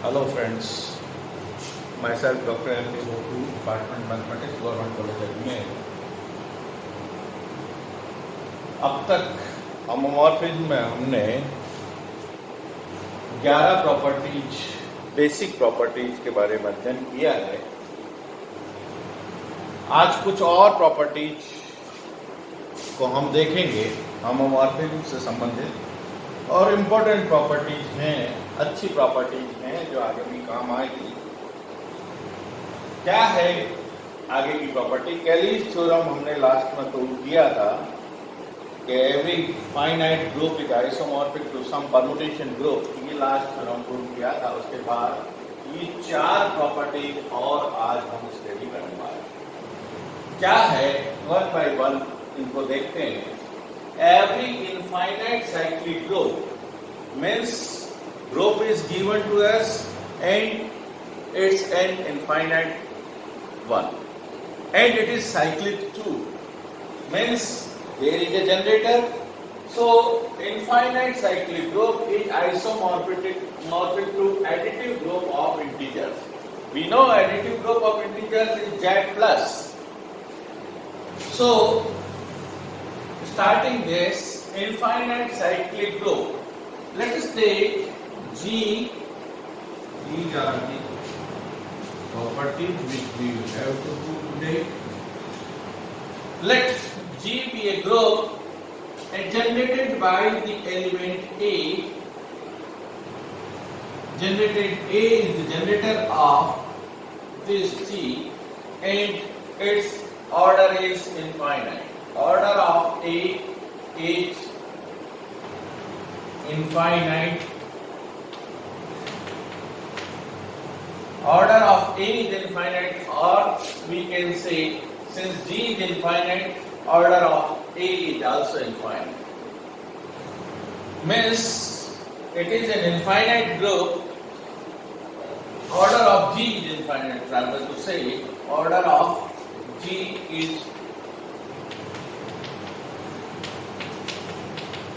Hello friends, myself Dr. M.P. Goku, Department Mathematics, Government College Ajmer. अब तक homomorphism में हमने 11 प्रॉपर्टीज, बेसिक प्रॉपर्टीज के बारे में अध्ययन किया है। आज कुछ और प्रॉपर्टीज को हम देखेंगे होमोमॉर्फिज्म से संबंधित, और इम्पोर्टेंट प्रॉपर्टीज हैं, अच्छी प्रॉपर्टीज हैं जो आगे भी काम आएगी। क्या है आगे की प्रॉपर्टी? कैलीज थ्योरम हमने लास्ट में प्रूव किया था कि every finite group is isomorphic to some permutation group. ये लास्ट थ्योरम प्रूव किया था। उसके बाद ये 4 प्रॉपर्टीज और आज हम स्टडी करने वाले हैं। क्या है, वन बाय वन इनको देखते हैं। Every infinite cyclic group means group is given to us and it's an infinite one, and it is cyclic too, means there is a generator. So infinite cyclic group is isomorphic to additive group of integers. We know additive group of integers is Z plus. So starting this infinite cyclic group, let us take G. These are the properties which we will have to do today. Let G be a group generated by the element A. Generated A is the generator of this G, and its order is infinite. Order of A is infinite. Order of A is infinite, or we can say, since G is infinite, order of A is also infinite. Means it is an infinite group. Order of G is infinite. Rather to say, order of G is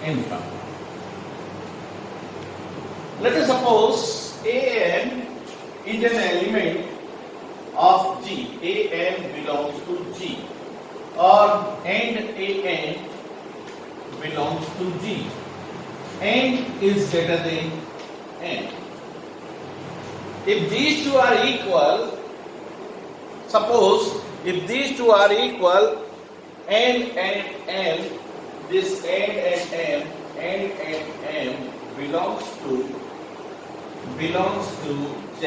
infinite. Let us suppose An is an element of G. An belongs to G, or and An belongs to G. And is greater than N. If these two are equal, suppose if these two are equal, N and M, this N and M belongs to Z.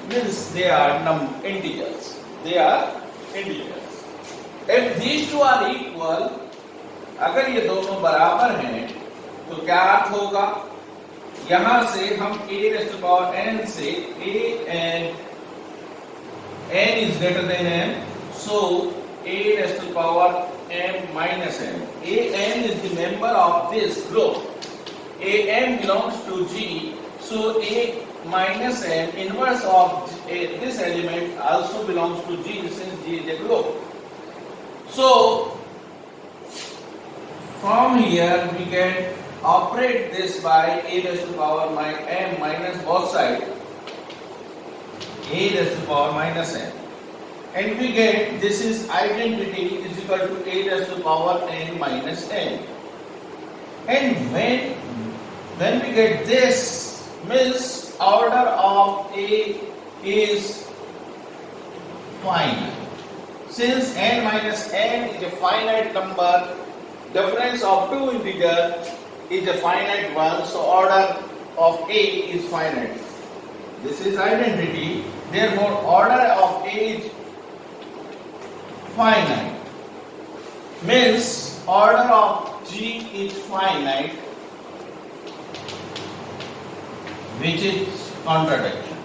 Means they are integers. They are integers. If these two are equal, अगर ये दोनों बराबर हैं, तो क्या अर्थ होगा? यहां से हम a raised to power n से n is greater than m, so a raised to power m minus n. An is the member of this group. An belongs to G, so a minus n, inverse of this element, also belongs to G since G is a group. So from here we can operate this by a raised to power m minus both sides, a raised to power minus n. And we get this is identity is equal to a raised to power n minus n. And when we get this, means order of A is finite. Since n minus n is a finite number, difference of two integers is a finite one, so order of A is finite. This is identity. Therefore, order of A is finite. Means order of G is finite, which is contradiction.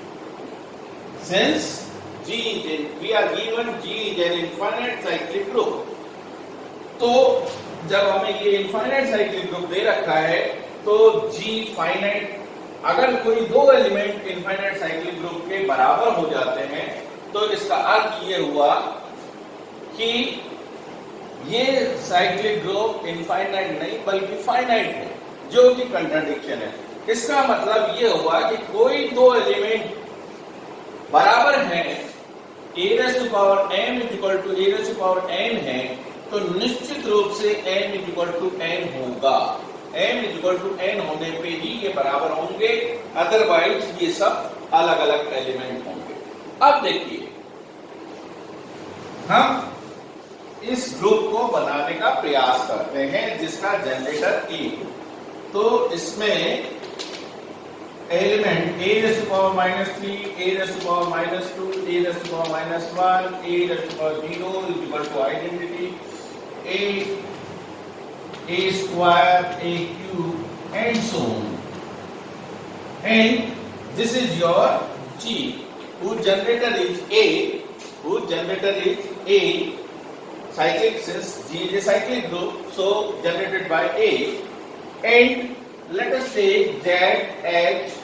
Since we are given G is an infinite cyclic group, तो जब हमें ये infinite cyclic group दे रखा है, तो G finite, अगर कोई दो एलिमेंट infinite cyclic group के बराबर हो जाते हैं, तो इसका अर्थ ये हुआ कि ये cyclic group infinite नहीं बल्कि finite है, जो कि contradiction है। इसका मतलब ये हुआ कि कोई दो एलिमेंट बराबर हैं, a raised to power m is equal to a raised to power n है, तो निश्चित रूप से m is equal to n होगा। m is equal to n होने पे ही ये बराबर होंगे, अदरवाइज ये सब अलग अलग एलिमेंट होंगे। अब देखिए, हम इस ग्रुप को बनाने का प्रयास करते हैं जिसका जनरेटर ए, तो इसमें element a raised to power -3, a raised to power -2, a raised to power -1, a raised to power 0 is equal to identity a square, a cube, and so on. And this is your G, whose generator is A, cyclic, since G is a cyclic group, so generated by A. And let us take that as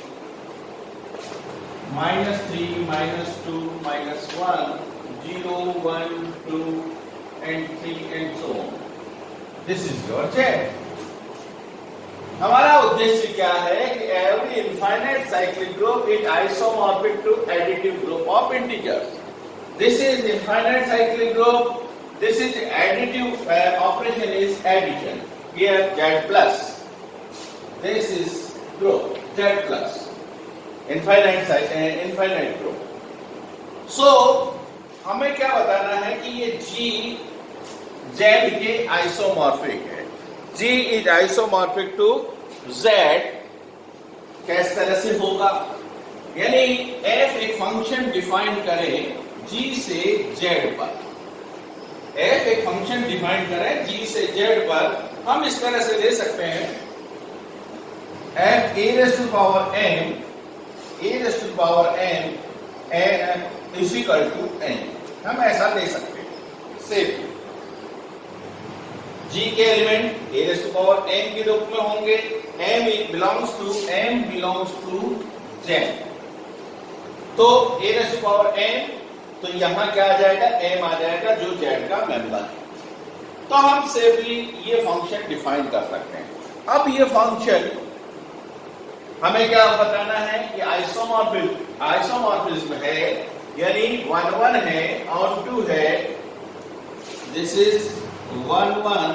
-3, -2, -1, 0, 1, 2, and 3, and so on. This is your Z. हमारा उद्देश्य क्या है कि every infinite cyclic group is isomorphic to additive group of integers. This is infinite cyclic group. This is additive operation is addition. Here Z plus. This is group Z plus. Infinite group. So हमें क्या बताना है कि ये G Z के isomorphic है। G is isomorphic to Z। किस तरह से होगा? यानी f एक फंक्शन डिफाइन करें G से Z पर, f एक फंक्शन डिफाइन करें G से Z पर, हम इस तरह से ले सकते हैं f a raised to power n is equal to n। हम ऐसा ले सकते हैं सिर्फ G के element a raised to power n के रूप में होंगे, m belongs to Z। तो a raised to power n, तो यहां क्या आ जाएगा, m आ जाएगा जो Z का मेंबर है। तो हम सेफली ये फंक्शन डिफाइन कर सकते हैं। अब ये फंक्शन हमें क्या बताना है कि आइसोमॉर्फिज्म है, यानी 1 1 है, on 2 है, this is 1 1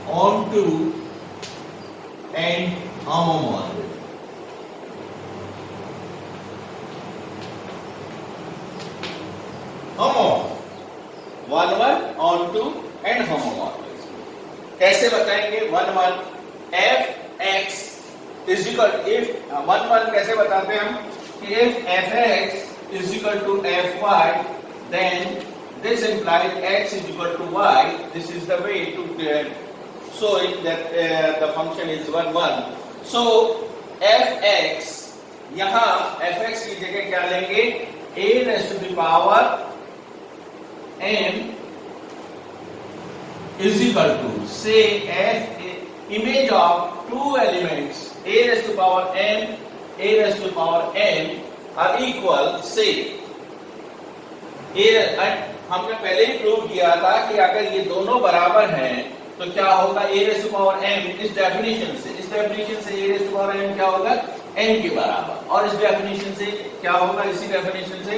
on 2 and homomorphic। homomorphic 1 1 on 2 and homomorphic। कैसे बताएंगे? 1 1 f x is equal, if 1 1 कैसे बताते हैं हम कि if f x is equal to f y, then this implies x is equal to y. This is the way to show it that the function is 1 1। so f x, यहां f x की जगह क्या लेंगे, a raised to the power n is equal to, say f image of two elements a raised to power n, a raised to power n are equal, say हमने पहले ही prove किया था कि अगर ये दोनों बराबर हैं तो क्या होगा, a raised to power n, इस डेफिनेशन से a raised to power n क्या होगा, n के बराबर, और इस डेफिनेशन से क्या होगा, इसी डेफिनेशन से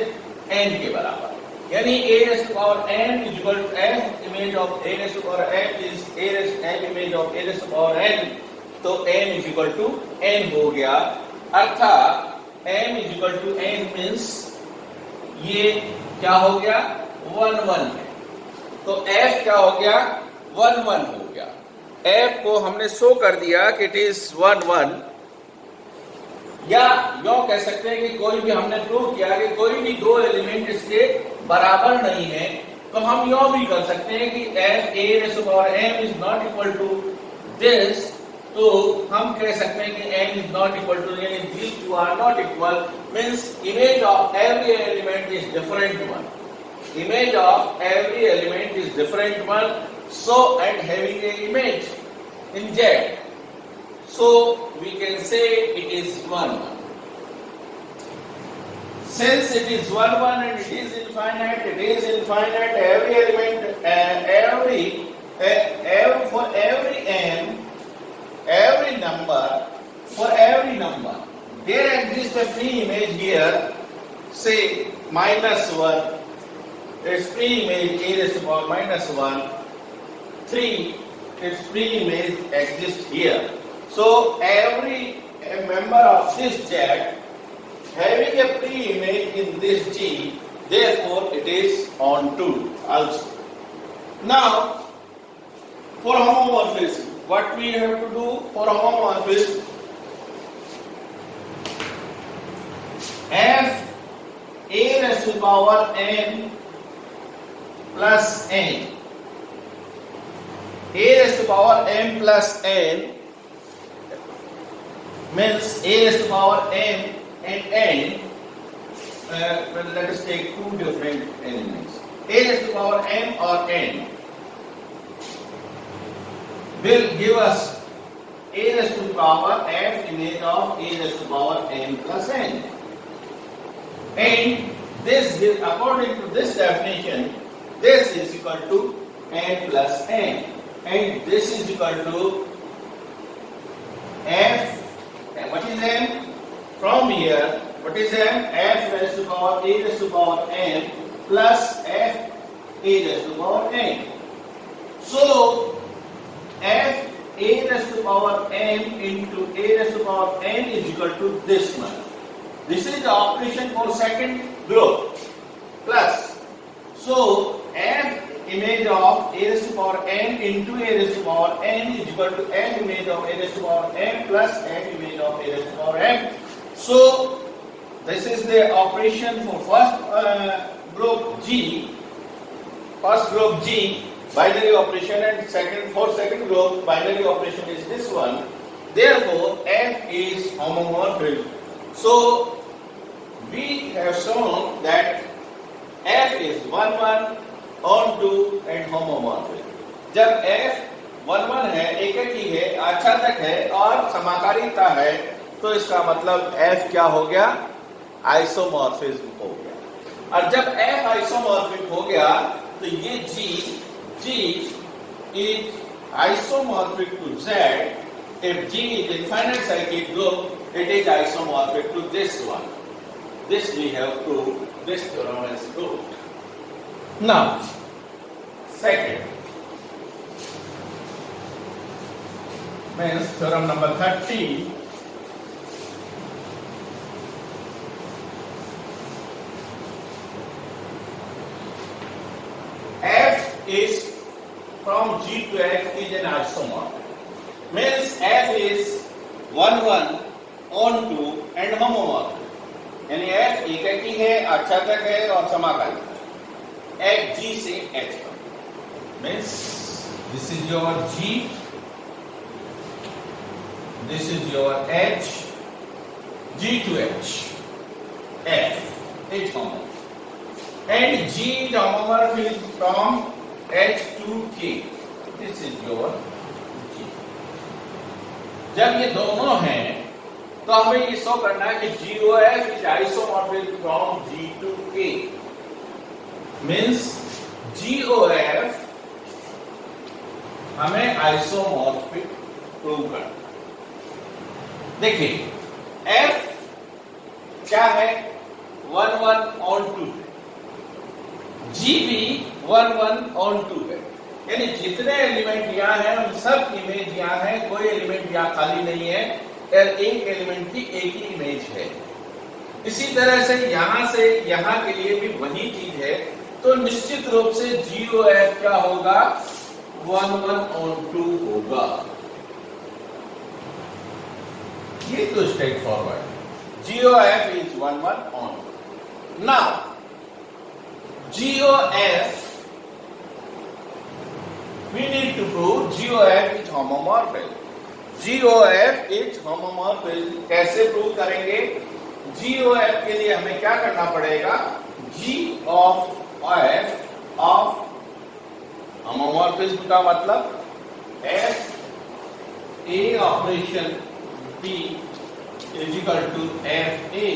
n के बराबर, यानी a raised to power n is equal to f image of a raised to power n is a raised f image of a raised to power n, तो n is equal to n हो गया। अर्थात m is equal to n means ये क्या हो गया, 1 1 है, तो f क्या हो गया, 1 1 हो गया। f को हमने शो कर दिया कि इट इज 1 1, या यूं कह सकते हैं कि कोई भी, हमने प्रूव किया कि कोई भी दो एलिमेंट इसके बराबर नहीं है, तो हम यूं भी कर सकते हैं कि f a raised to power m is not equal to this, तो हम कह सकते हैं कि m is not equal to, यानी these two are not equal, means image of every element is different one, image of every element is different one, so and having a image in Z, so we can say it is 1 1। Since it is 1 1 and it is infinite, every element, for every m, every number, for every number, there exists a free image here, say -1, its free image a raised to the power -1, 3, its free image exists here. So every member of this Z having a free image in this G, therefore it is on 2 also. Now, for homomorphism, what we have to do for homomorphism? F a raised to the power n plus n, a raised to the power m plus n means a raised to the power m and n. Well, let us take two different elements. A raised to the power m or n will give us a raised to the power f image of a raised to the power m plus n. And this is, according to this definition, this is equal to n plus n, and this is equal to f. And what is n? From here, what is n? F raised to the power a raised to the power n plus f a raised to the power n. So f a raised to the power n into a raised to the power n is equal to this much. This is the operation for second group plus. So f image of a raised to the power n into a raised to the power n is equal to f image of a raised to the power n plus f image of a raised to the power n. So this is the operation for first group G, binary operation, and for second group binary operation is this one. Therefore, f is homomorphic. So we have shown that f is 1 1 on 2 and homomorphic. जब f 1 1 है, एककी है, आच्छादक है और समाकारिता है, तो इसका मतलब f क्या हो गया? आइसोमॉर्फिज्म हो गया। और जब f आइसोमॉर्फिक हो गया तो ये G is isomorphic to Z. If G is infinite cyclic group, it is isomorphic to this one. This we have proved, this theorem is proved. Now, second means theorem number 13. F is from G to H is an isomorphic. Means F is 1 1 on 2 and homomorphic. यानी F एककी है, आच्छादक है और समाकालिक है। F G से H पर. Means this is your G, this is your H, G to H, F is homomorphic. And G is homomorphic from H to K. This is your G. जब ये दोनों हैं तो हमें ये शो करना है कि GOF is isomorphic from G to K. Means GOF हमें आइसोमॉर्फिक प्रूव करना। देखिए F क्या है? 1 1 on 2 है, G भी 1 1 on 2 है, यानी जितने एलिमेंट यहाँ हैं उन सब इमेज यहाँ है, कोई एलिमेंट यहाँ खाली नहीं है, एक एलिमेंट की एक ही इमेज है। इसी तरह से यहाँ के लिए भी वही चीज है, तो निश्चित रूप से GOF क्या होगा? 1 1 on 2 होगा। ये तो straight forward. GOF is 1 1 on 2. Now GOF, we need to prove GOF is homomorphic. GOF is homomorphic. कैसे प्रूव करेंगे? GOF के लिए हमें क्या करना पड़ेगा? G of F of homomorphism का मतलब F A operation B is equal to F A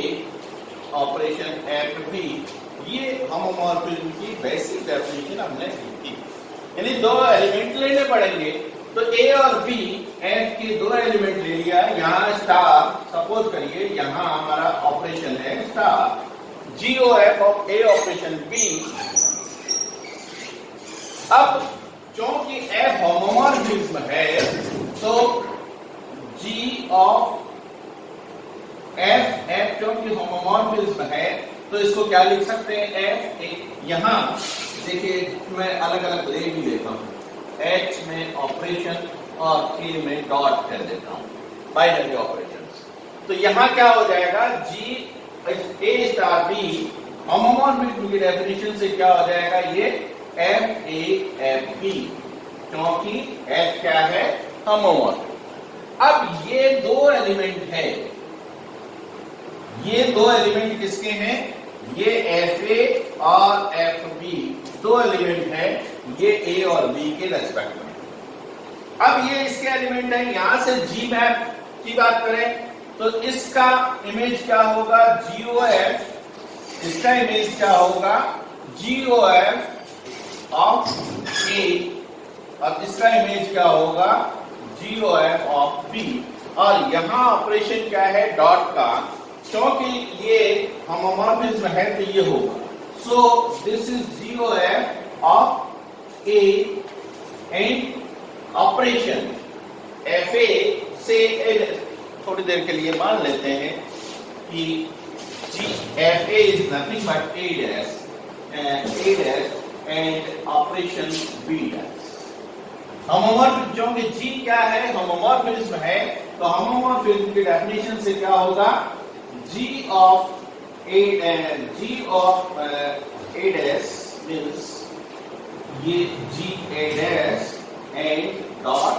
operation F B. ये होमोमॉर्फिज्म की बेसिक डेफिनेशन हमने सीखी। यानी दो एलिमेंट लेने पड़ेंगे, तो A और B एफ के दो एलिमेंट ले लिया, यहाँ स्टार, सपोज करिए यहाँ हमारा ऑपरेशन है star, GOF of a operation B. अब क्योंकि एफ होमोमॉर्फिज्म है तो जी ऑफ एफ क्योंकि होमोमॉर्फिज्म है तो इसको क्या लिख सकते हैं, एफ ए। यहां देखिए मैं अलग अलग ले भी लेता हूं, एच में ऑपरेशन और के में डॉट कर देता हूं, बाइनरी ऑपरेशंस। तो यहां क्या हो जाएगा, जी ए स्टार बी होमोमॉर्फिज्म की डेफिनेशन से क्या हो जाएगा, ये एफ ए एफ बी, क्योंकि एफ क्या है, होमोमॉर्फिज्म। अब ये दो एलिमेंट है, ये दो एलिमेंट किसके हैं, ये एफ ए और एफ बी दो एलिमेंट है, ये ए और बी के रेस्पेक्ट में। अब ये इसके एलिमेंट है, यहां से जी मैप की बात करें तो इसका इमेज क्या होगा, GOF, इसका इमेज क्या होगा, GOF ऑफ ए, और इसका इमेज क्या होगा, GOF ऑफ बी। और यहां ऑपरेशन क्या है, डॉट का, क्योंकि ये होमोमॉर्फिज्म है तो ये होगा। So this is GOF of A and operation FA से थोड़ी देर के लिए मान लेते हैं कि FA is nothing but A dash and operation B dash. Homomorphism, क्योंकि G क्या है, होमोमॉर्फिज्म है, तो होमोमॉर्फिज्म की डेफिनेशन से क्या होगा, G of A dash means ये G A dash and dot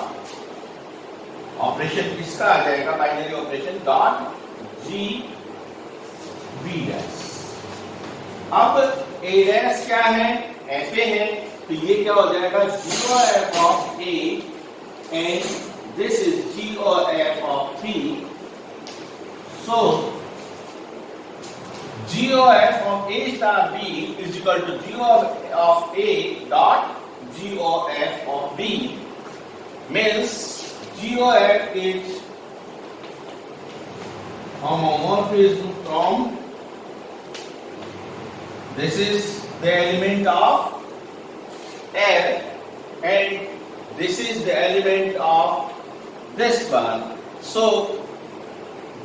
operation किसका आ जाएगा, binary operation, dot G B dash. अब A डैश क्या है, FA है, तो ये क्या हो जाएगा, GOF of A and this is GOF of B। So GOF of A star B is equal to GOF of A dot GOF of B, means GOF is homomorphism from, this is the element of F and this is the element of this one. So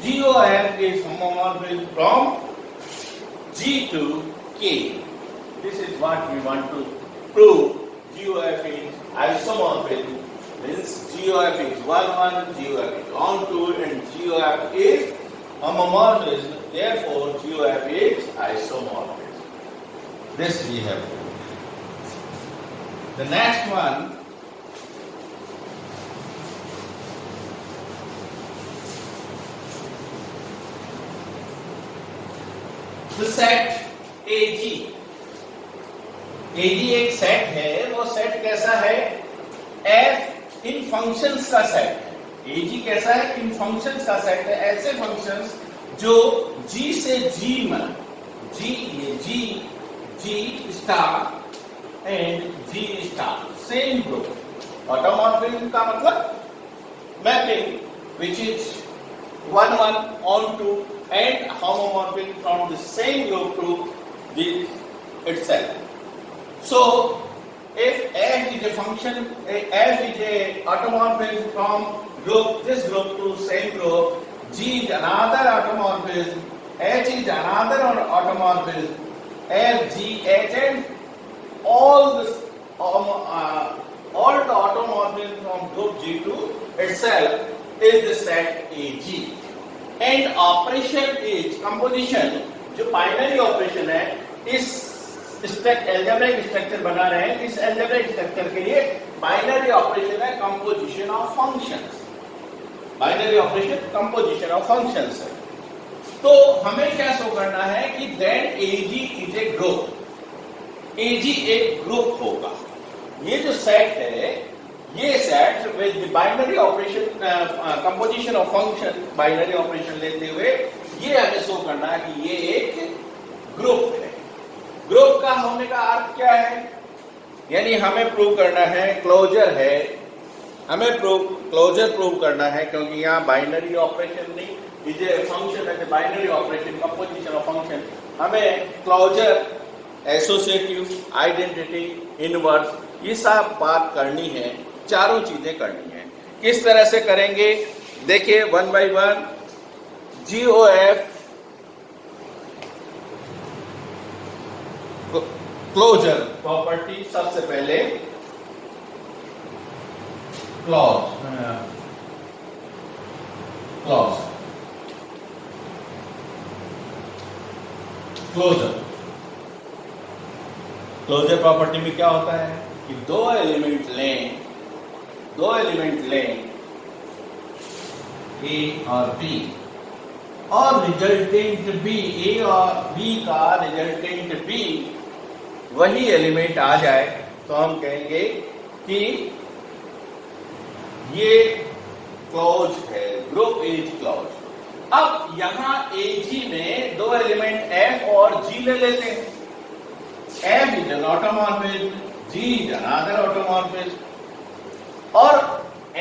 GOF is homomorphism from G to K. This is what we want to prove. GOF is isomorphism, means GOF is 1, 1, GOF is on 2, and GOF is homomorphism. Therefore, GOF is isomorphism. This we have proved. The next one, the set AG। AG एक set है, वो set कैसा है, F इन functions का set है। AG कैसा है, इन functions का सेट है, ऐसे फंक्शंस जो G से G में, G star and G star same group. Automorphism का मतलब mapping which is 1, 1 on 2 and homomorphism from the same group to this itself. So, if F is a function, F is a automorphism from this group to same group, G is another automorphism, H is another automorphism, F, G, H, and all the automorphism from group G to itself is the set AG. And operation is composition, जो binary operation है, इस algebraic structure बना रहे हैं, इस algebraic structure के लिए binary operation है composition of functions. Binary operation composition of functions है। तो हमें क्या शो करना है कि then AG is a group, AG एक ग्रुप होगा। ये जो सेट है, ये set with binary operation composition of function, binary operation लेते हुए ये हमें शो करना है कि ये एक ग्रुप है। ग्रुप का होने का अर्थ क्या है, यानी हमें प्रूव करना है क्लोजर है, हमें प्रूव क्लोजर प्रूव करना है, क्योंकि यहाँ बाइनरी ऑपरेशन नहीं, is a function as a binary operation, composition of function, हमें क्लोजर, एसोसिएटिव, आइडेंटिटी, इनवर्स, ये सब बात करनी है, चारों चीजें करनी है। किस तरह से करेंगे देखिए, one by one. GOF closure property, सबसे पहले क्लॉज क्लोजर प्रॉपर्टी में क्या होता है कि दो एलिमेंट लें A और B, और रिजल्टेंट B, A और B का रिजल्टेंट B वही एलिमेंट आ जाए, तो हम कहेंगे कि ये क्लोज है, ग्रुप इज क्लोज। अब यहां AG में दो एलिमेंट F और G ले लेते हैं। F is an automorphism, G is another automorphism, और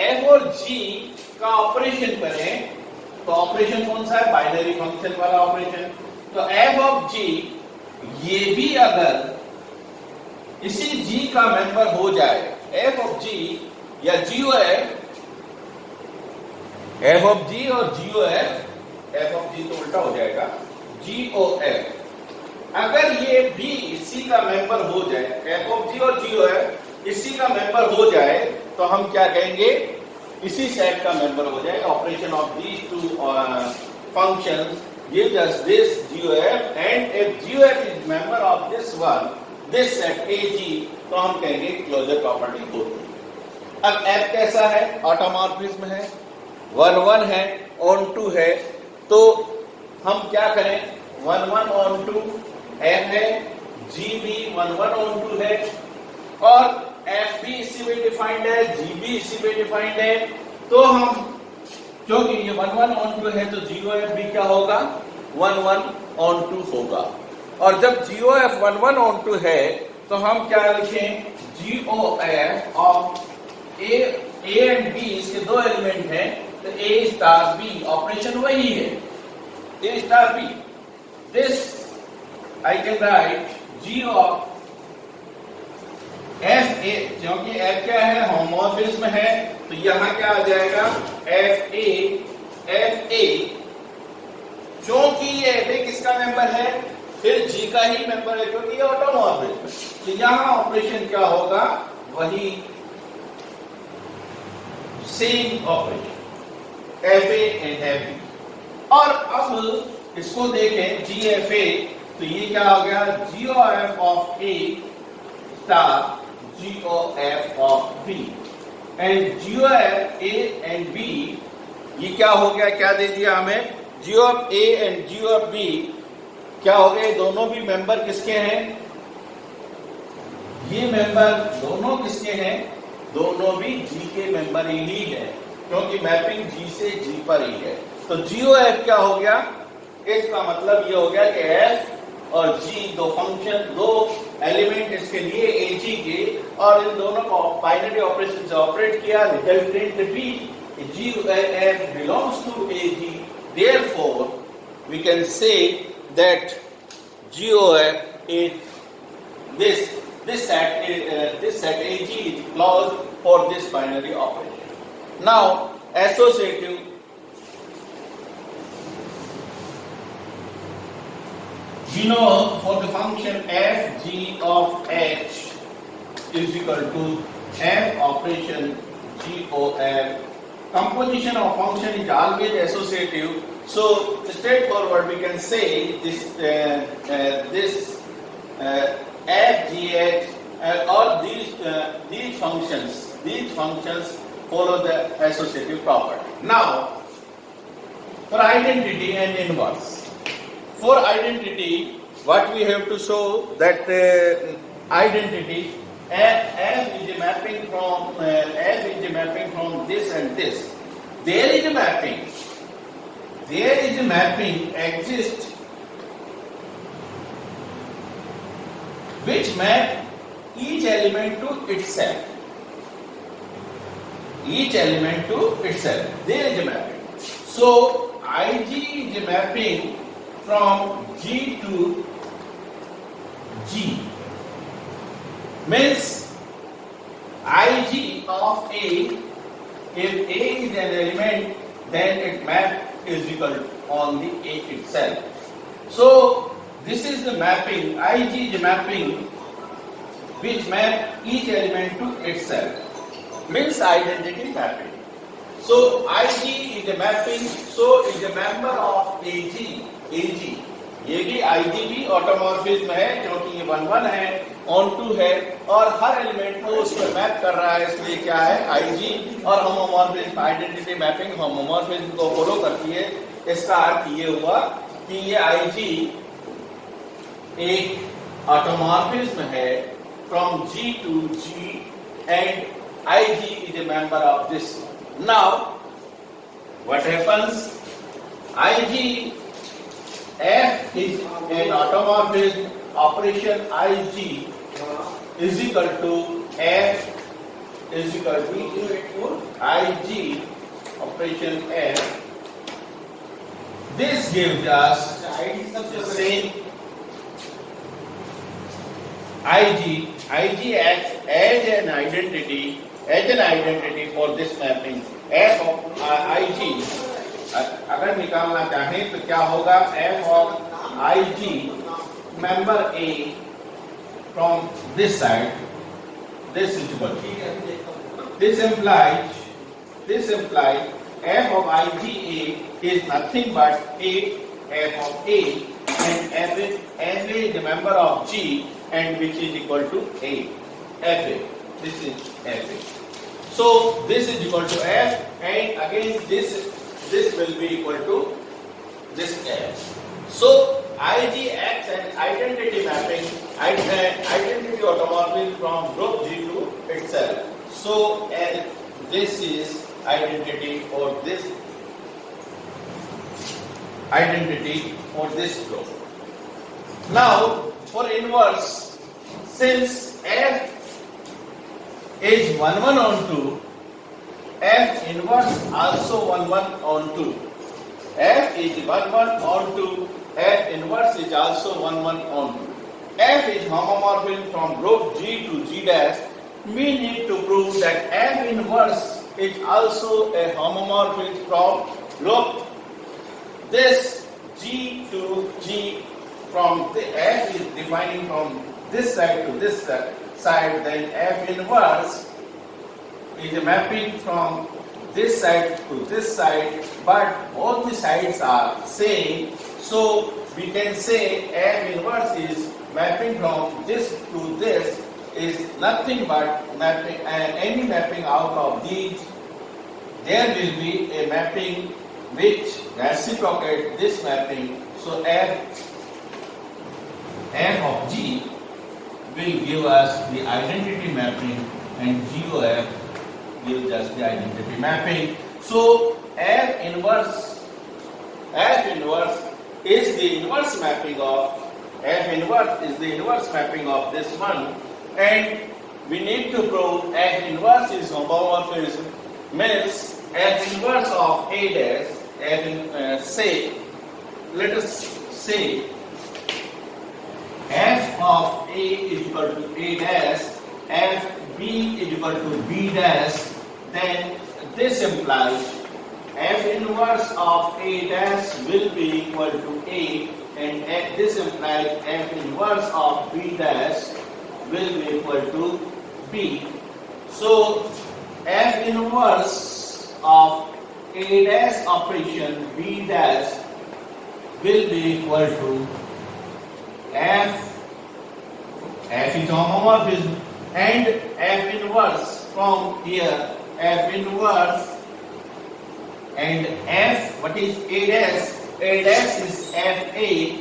F और G का ऑपरेशन करें तो ऑपरेशन कौन सा है, बाइनरी फंक्शन वाला ऑपरेशन। तो F ऑफ G, ये भी अगर इसी G का मेंबर हो जाए, F ऑफ G या GOF, F ऑफ G और GOF, F ऑफ G तो उल्टा हो जाएगा, GOF, अगर ये भी इसी का मेंबर हो जाए, F ऑफ G और GOF इसी का मेंबर हो जाए, तो हम क्या कहेंगे, इसी सेट का मेंबर हो जाए। Operation of these two functions gives us this GOF, and if GOF is member of this set AG, तो हम कहेंगे क्लोजर प्रॉपर्टी होती है। अब F कैसा है, ऑटोमॉर्फिज्म है, 1 1 है, ऑन 2 है, तो हम क्या करें, 1 1 ऑन 2 F है, G भी 1 1 ऑन 2 है, और F भी इसी में डिफाइंड है, G भी इसी में डिफाइंड है, तो हम, क्योंकि ये 1 1 ऑन 2 है, तो GOF भी क्या होगा, 1 1 ऑन 2 होगा। और जब GOF 1 1 ऑन 2 है, तो हम क्या लिखें, GOF of A and B, इसके दो एलिमेंट हैं, तो A स्टार B, ऑपरेशन वही है, A star B। This I can write G of F A, क्योंकि F क्या है, होमोमॉर्फिज्म है, तो यहां क्या आ जाएगा, F A, क्योंकि ये F A किसका मेंबर है, फिर G का ही मेंबर है, क्योंकि ये ऑटोमॉर्फिज्म, तो यहां ऑपरेशन क्या होगा, वही same operation, FA and FB। और अब इसको देखें GFA, तो ये क्या हो गया, GOF of A star GOF of B, and GOF A and B, ये क्या हो गया, क्या दे दिया हमें, GOF A and GOF B क्या हो गए, दोनों भी मेंबर किसके हैं, ये मेंबर दोनों किसके हैं, दोनों भी G के मेंबर ही है, क्योंकि मैपिंग G से G पर ही है। तो GOF क्या हो गया, इसका मतलब ये हो गया कि F और G दो फंक्शन, दो एलिमेंट इसके लिए AG के, और इन दोनों को बाइनरी ऑपरेशन से ऑपरेट किया, रिजल्टेंट भी GOF belongs to AG, therefore we can say that GOF is this set AG is clause for this binary operation. Now associative, we know for the function f g of h is equal to f operation g o f. Composition of function is always associative. So straightforward we can say this f g h all these functions follow the associative property. Now for identity and inverse. For identity, what we have to show that identity f is a mapping from this and this. There is a mapping exists which map each element to itself. each element to itself. There is a mapping. So Ig is a mapping from G to G. Means Ig of A, if A is an element, then its map is equal on the A itself. So this is the mapping. Ig is a mapping which map each element to itself. Means identity mapping. So Ig is a mapping, so is a member of Ag. ये भी Ig भी automorphism है क्योंकि ये 1 है, on 2 है और हर element को उस पर मैप कर रहा है, इसलिए क्या है Ig और होमोमॉर्फिज्म आइडेंटिटी मैपिंग होमोमॉर्फिज्म को फॉलो करती है। इसका अर्थ ये हुआ कि ये Ig एक ऑटोमॉर्फिज्म है from G to G and Ig is a member of this. Now what happens? Ig F is an automorphism. Operation Ig is equal to F is equal to Ig operation F. This gives us the same Ig acts as an identity for this mapping. F of Ig अगर निकालना चाहें तो क्या होगा? F of Ig member A from this side, this is equal to this implies F of Iga is nothing but F of A and F is the member of G and which is equal to A. Fa. This is Fa. So this is equal to F and again this will be equal to this F. So Ig acts as identity mapping, identity automorphism from group G to itself. So this is identity for this group. Now for inverse, since F is 1 1 on 2, F inverse also 1 1 on 2. F is 1 1 on 2. F inverse is also 1 1 on 2. F is homomorphism from group G to G dash. We need to prove that F inverse is also a homomorphism from group this G to G. From the F is defining from this side to this side, then F inverse is a mapping from this side to this side, but both the sides are same. So we can say F inverse is mapping from this to this is nothing but mapping, any mapping out of these. There will be a mapping which reciprocates this mapping. So F of G will give us the identity mapping and GOF gives us the identity mapping. So F inverse is the inverse mapping of this one, and we need to prove F inverse is homomorphism. Means F inverse of A dash, let us say F of A is equal to A dash, F B is equal to B dash, then this implies F inverse of A dash will be equal to A, and this implies F inverse of B dash will be equal to B. So F inverse of A dash operation B dash will be equal to F is homomorphism and F inverse from here, F inverse and F, what is A dash? A dash is FA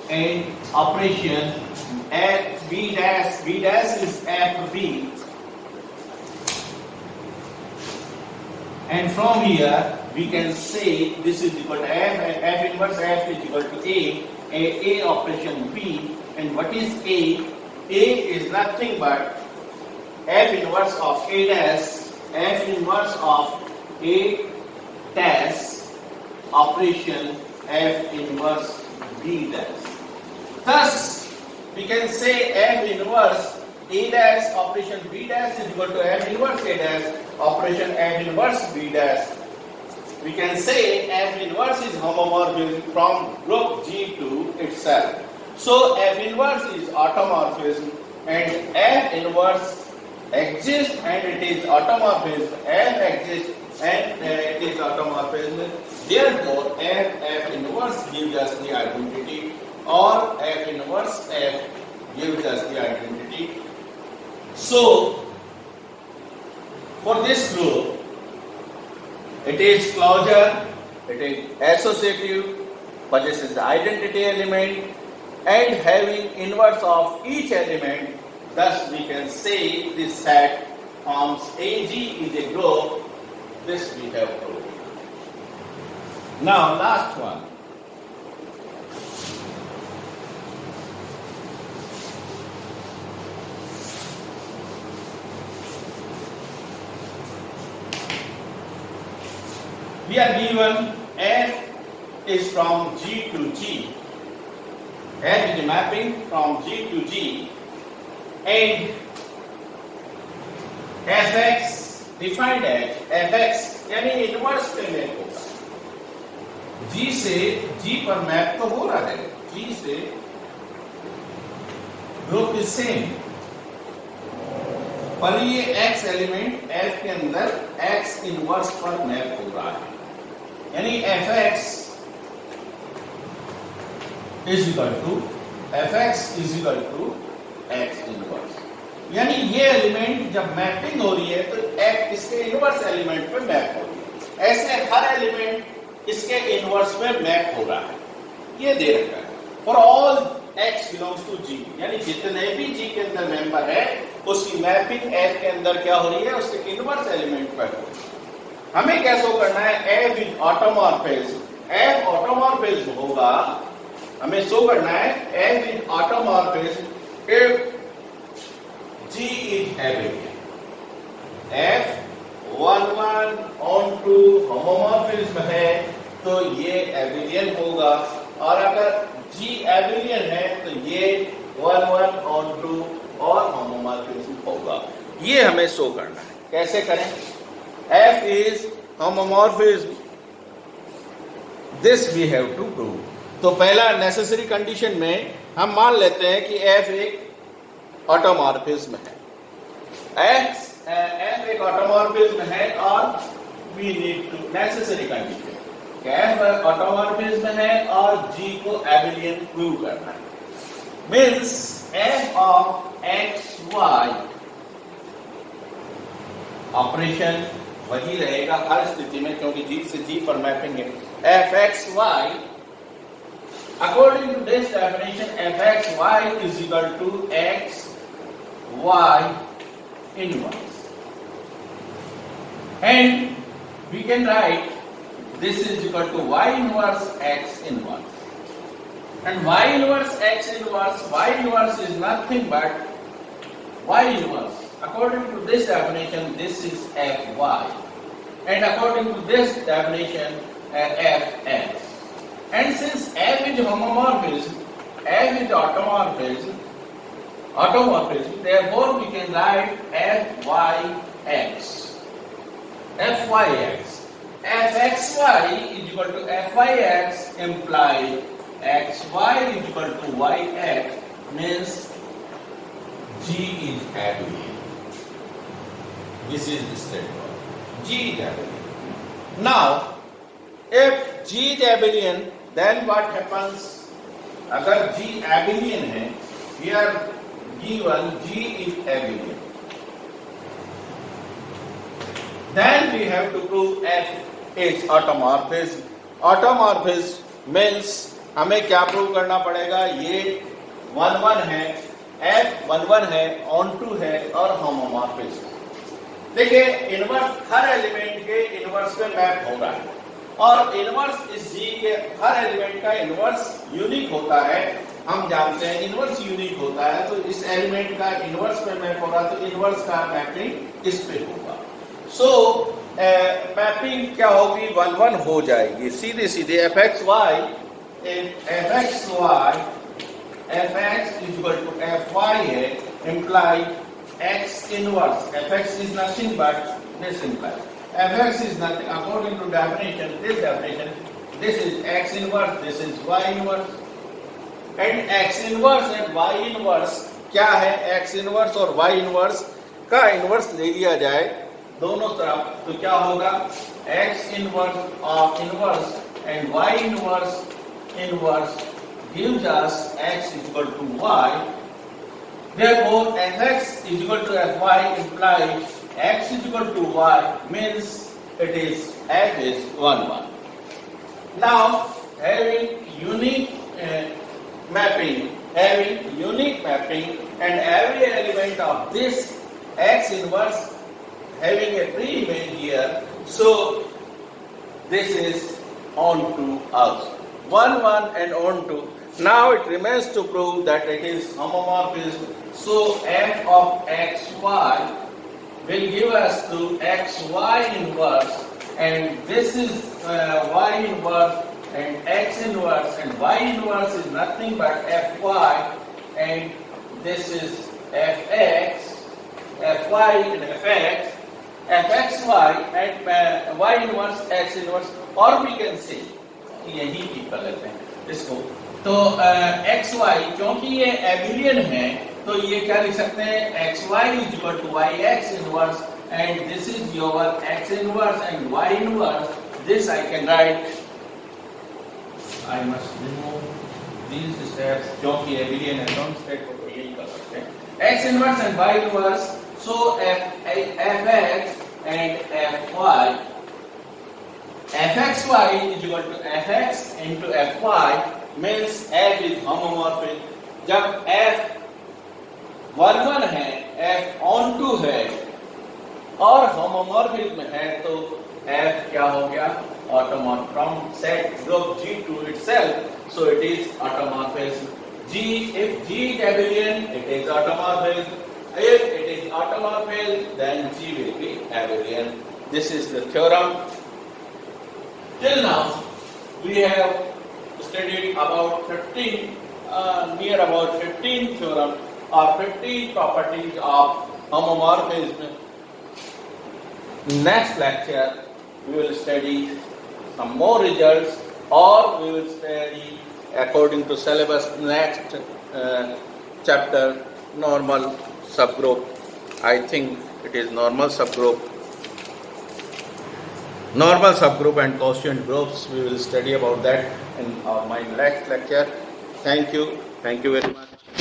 and operation F B dash is FB, and from here we can say this is equal to F and F inverse F is equal to A operation B, and what is A? A is nothing but F inverse of A dash F inverse of A dash operation F inverse B dash. Thus, we can say F inverse A dash operation B dash is equal to F inverse A dash operation F inverse B dash. We can say F inverse is homomorphism from group G to itself. So F inverse is automorphism and F inverse exists and it is automorphism. F exists and it is automorphism. Therefore, F inverse gives us the identity, or F inverse F gives us the identity. So, for this group, it is closure, it is associative, possesses the identity element, and having inverse of each element. Thus, we can say this set forms AG is a group. This we have proved. Now, last one. We are given F is from G to G. F is a mapping from G to G. And Fx defined as Fx यानी inverse पे map होगा. G से G पर map तो हो रहा है. G से ग्रुप इज सेम, पर ये X एलिमेंट F के अंदर X इनवर्स पर मैप हो रहा है. यानी Fx is equal to X inverse. यानी ये एलिमेंट जब मैपिंग हो रही है तो F इसके इनवर्स एलिमेंट पे मैप हो रही है. ऐसे हर एलिमेंट इसके इनवर्स पे मैप हो रहा है. ये दे रखा है for all X belongs to G. यानी जितने भी G के अंदर मेंबर है उसकी मैपिंग F के अंदर क्या हो रही है, उसके इनवर्स एलिमेंट पर हो रही है. हमें क्या शो करना है, F is automorphism. F automorphism होगा, हमें शो करना है F is automorphism if G is abelian. F 1 onto homomorphism है तो ये abelian होगा, और अगर G abelian है तो ये 1 onto और homomorphism होगा. ये हमें शो करना है. कैसे करें? F is homomorphism. This we have to prove. तो पहला नेसेसरी कंडीशन में हम मान लेते हैं कि F एक ऑटोमॉर्फिज्म है. F एक ऑटोमॉर्फिज्म है और we need to necessary condition F automorphism है और G को एबिलियन प्रूव करना है. Means F of x y operation वही रहेगा हर स्थिति में, क्योंकि G से G पर मैपिंग है. F x y according to this definition, Fx y is equal to x y inverse, and we can write this is equal to y inverse x inverse. And y inverse x inverse, y inverse is nothing but y inverse. According to this definition, this is Fy, and according to this definition, Fx. And since F is homomorphism, F is automorphism, therefore we can write Fyx. Fyx. Fxy is equal to Fyx implies xy is equal to yx, means G is abelian. This is the statement. G is abelian. Now, if G is abelian, then what happens? अगर G abelian है, we are given G is abelian. Then we have to prove F is automorphism. Automorphism means हमें क्या prove करना पड़ेगा? ये 1 है, F 1 है, onto है और homomorphism. देखिए इनवर्स हर एलिमेंट के इनवर्स पे मैप हो रहा है, और इनवर्स इस G के हर एलिमेंट का इनवर्स यूनिक होता है. हम जानते हैं इनवर्स यूनिक होता है, तो इस एलिमेंट का इनवर्स पे मैप हो रहा है तो इनवर्स का मैपिंग इस पे होगा. सो मैपिंग क्या होगी, 1 1 हो जाएगी सीधे सीधे। F X Y F X is equal to F Y है, imply X inverse. F X is nothing but this imply F X is nothing according to definition, this definition, this is x inverse, this is y inverse, and x inverse and y inverse क्या है, x inverse और y inverse का inverse ले लिया जाए दोनों तरफ, तो क्या होगा, x inverse of inverse and y inverse gives us x is equal to y. Therefore fx is equal to fy implies x is equal to y, means it is f is 1 1. Now, having unique mapping, and every element of this x inverse having a pre-image here, so this is onto also 1 1 and onto. Now it remains to prove that it is homomorphism. So f of xy will give us to xy inverse. And this is y inverse and x inverse, and y inverse is nothing but fy, and this is fx, fy and fx, fxy and y inverse x inverse, or we can say यही की कर लेते हैं इसको। तो xy क्योंकि ये एबिलियन है तो ये क्या लिख सकते हैं, xy is equal to yx inverse, and this is your x inverse and y inverse. This I can write, I must remove these steps क्योंकि abelian है, non state को यही कर सकते हैं, x inverse and y inverse. So fx and fy, fxy is equal to fx into fy, means f is homomorphic. जब f 1 1 है, f onto है और होमोमॉर्फिज्म है, तो f क्या हो गया, automorph from set group G to itself, so it is automorphism. G, if G is abelian, it is automorphism. If it is automorphism, then G will be abelian. This is the theorem. Till now we have studied about 15 near about 15 theorem or 15 properties of homomorphism. Next lecture we will study some more results, or we will study according to syllabus next chapter normal subgroup. I think it is normal subgroup and quotient groups. We will study about that in my next lecture. Thank you very much.